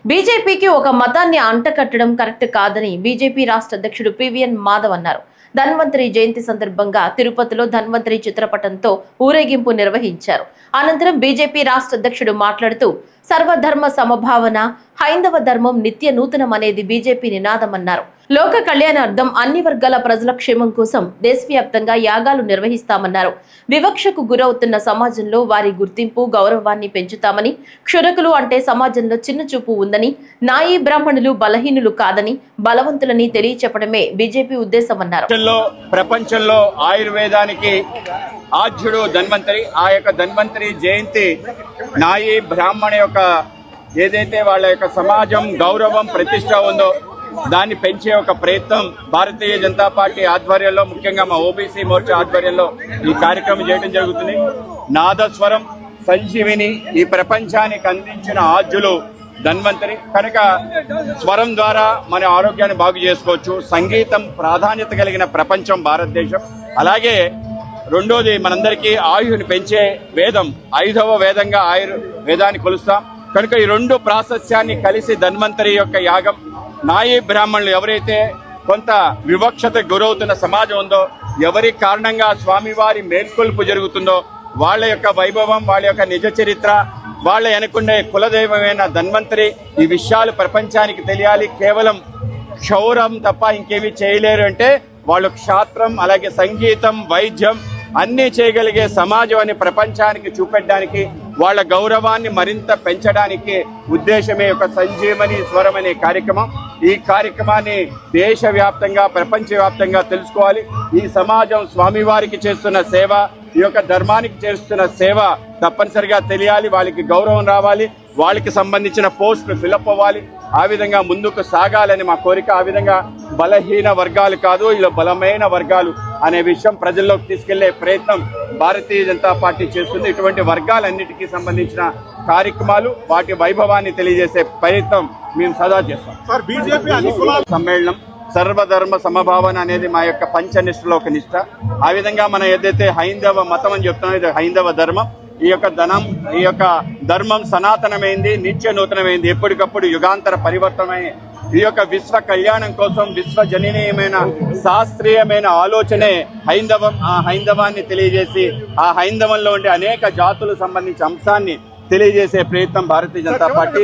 బీజేపీకి ఒక మతాన్ని అంటకట్టడం కరెక్ట్ కాదని బీజేపీ రాష్ట్ర అధ్యక్షుడు పివిఎన్ మాధవ్ అన్నారు. ధన్వంతరి జయంతి సందర్భంగా తిరుపతిలో ధన్వంతరి చిత్రపటంతో ఊరేగింపు నిర్వహించారు. అనంతరం బీజేపీ రాష్ట్ర అధ్యక్షుడు మాట్లాడుతూ సర్వధర్మ సమభావన, హైందవ ధర్మం నిత్య నూతనం అనేది బీజేపీ నినాదమన్నారు. లోక కళ్యాణార్థం అన్ని వర్గాల ప్రజల క్షేమం కోసం దేశవ్యాప్తంగా యాగాలు నిర్వహిస్తామన్నారు. వివక్షకు గురవుతున్న సమాజంలో వారి గుర్తింపు, గౌరవాన్ని పెంచుతామని, క్షురకులు అంటే సమాజంలో చిన్న చూపు ఉందని, నాయీ బ్రాహ్మణులు బలహీనులు కాదని, బలవంతులని తెలియచెప్పడమే బీజేపీ ఉద్దేశమన్నారు. ప్రపంచంలో ఆయుర్వేదానికి ఆద్యుడు ధన్వంతరి. ఆ యొక్క ధన్వంతరి జయంతి నాయీ బ్రాహ్మణ యొక్క ఏదైతే వాళ్ళ యొక్క సమాజం గౌరవం ప్రతిష్ట ఉందో దాన్ని పెంచే ఒక ప్రయత్నం భారతీయ జనతా పార్టీ ఆధ్వర్యంలో, ముఖ్యంగా మా ఓబీసీ మోర్చా ఆధ్వర్యంలో ఈ కార్యక్రమం చేయడం జరుగుతుంది. నాదస్వరం సంజీవిని ఈ ప్రపంచానికి అందించిన ఆద్యులు ధన్వంతరి కనుక స్వరం ద్వారా మన ఆరోగ్యాన్ని బాగు చేసుకోవచ్చు. సంగీతం ప్రాధాన్యత కలిగిన ప్రపంచం భారతదేశం. అలాగే రెండోది మనందరికీ ఆయుని పెంచే వేదం, 5వ వేదంగా వేదాన్ని కొలుస్తాం. కనుక ఈ రెండు ప్రాశస్యాన్ని కలిసి ధన్వంతరి యొక్క యాగం, నాయీ బ్రాహ్మణులు ఎవరైతే కొంత వివక్షతకు గురవుతున్న సమాజం ఉందో, ఎవరి కారణంగా స్వామివారి మేల్కొల్పు జరుగుతుందో వాళ్ళ యొక్క వైభవం, వాళ్ళ యొక్క నిజ చరిత్ర, వాళ్ళ వెనకుండే కులదైవమైన ధన్వంతరి ఈ విషయాలు ప్రపంచానికి తెలియాలి. కేవలం క్షౌరం తప్ప ఇంకేమీ చేయలేరు అంటే వాళ్ళు క్షాత్రం, అలాగే సంగీతం, వైద్యం అన్నీ చేయగలిగే సమాజం అని ప్రపంచానికి చూపెట్టడానికి, వాళ్ళ గౌరవాన్ని మరింత పెంచడానికి ఉద్దేశమే ఒక సంజీవని స్వరం అనే కార్యక్రమం. ఈ కార్యక్రమాన్ని దేశవ్యాప్తంగా, ప్రపంచవ్యాప్తంగా తెలుసుకోవాలి. ఈ సమాజం స్వామివారికి చేస్తున్న సేవ, ఈ యొక్క ధర్మానికి చేస్తున్న సేవ తప్పనిసరిగా తెలియాలి. వాళ్ళకి గౌరవం రావాలి, వాళ్ళకి సంబంధించిన పోస్టులు ఫిలప్ అవ్వాలి. ఆ విధంగా ముందుకు సాగాలని మా కోరిక. ఆ విధంగా బలహీన వర్గాలు కాదు, ఇలా బలమైన వర్గాలు అనే విషయం ప్రజల్లోకి తీసుకెళ్లే ప్రయత్నం భారతీయ జనతా పార్టీ చేస్తుంది. ఇటువంటి వర్గాలన్నిటికీ సంబంధించిన కార్యక్రమాలు, వాటి వైభవాన్ని తెలియజేసే ప్రయత్నం మేము సదా చేస్తాం. సమ్మేళనం సర్వధర్మ సమభావన అనేది మా యొక్క పంచనిష్టలో ఒక నిష్ట. ఆ విధంగా మనం ఏదైతే హైందవ మతం అని చెప్తున్నామో ఇది హైందవ ధర్మం. ఈ యొక్క ధర్మం సనాతనమైంది, నిత్య నూతనమైంది, ఎప్పటికప్పుడు యుగాంతర పరివర్తనమై ఈ యొక్క విశ్వ కళ్యాణం కోసం విశ్వజననీయమైన శాస్త్రీయమైన ఆలోచనే హైందవం. ఆ హైందవాన్ని తెలియజేసి ఆ హైందవంలో ఉండే అనేక జాతులకు సంబంధించిన అంశాన్ని తెలియజేసే ప్రయత్నం భారతీయ జనతా పార్టీ